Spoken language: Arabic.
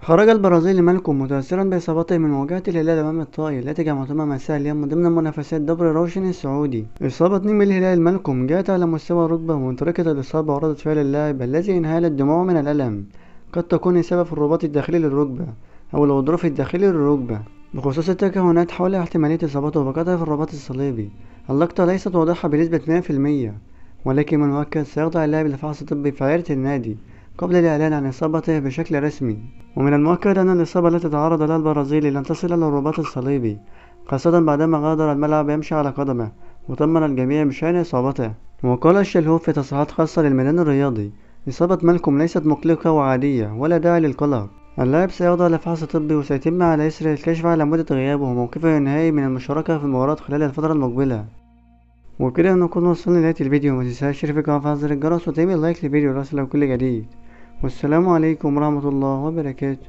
خرج البرازيلي مالكوم متأثرا بإصابته من مواجهة الهلال أمام الطائي التي جمعتهما مساء اليوم ضمن منافسات دوري روشن السعودي. إصابة نجم الهلال مالكوم جاءت على مستوى الركبة، ومن طريقة الإصابة وردة فعل اللاعب الذي انهال الدموع من الألم قد تكون السبب في الرباط الداخلي للركبة أو الغضروف الداخلي للركبة. بخصوص التكهنات حول احتمالية إصابته بقطع في الرباط الصليبي، اللقطة ليست واضحة بنسبة 100%، ولكن من المؤكد سيخضع اللاعب لفحص طبي في عيادة النادي قبل الإعلان عن إصابته بشكل رسمي. ومن المؤكد أن الإصابة التي تعرض لها البرازيلي لن تصل إلى الرباط الصليبي، خاصة بعدما غادر الملعب يمشي على قدمه وطمن الجميع بشأن إصابته. وقال الشلهوب في تصريحات خاصة للميدان الرياضي: إصابة مالكوم ليست مقلقة وعادية ولا داعي للقلق. اللاعب سيخضع لفحص طبي، وسيتم على إثره الكشف على مدة غيابه وموقفه النهائي من المشاركة في المباراة خلال الفترة المقبلة. وبكده نكون وصلنا لنهاية الفيديو. متنساش تشترك في القناة وتفعل زر الجرس وتعمل لايك للفيديو ليصلك كل جديد. والسلام عليكم ورحمة الله وبركاته.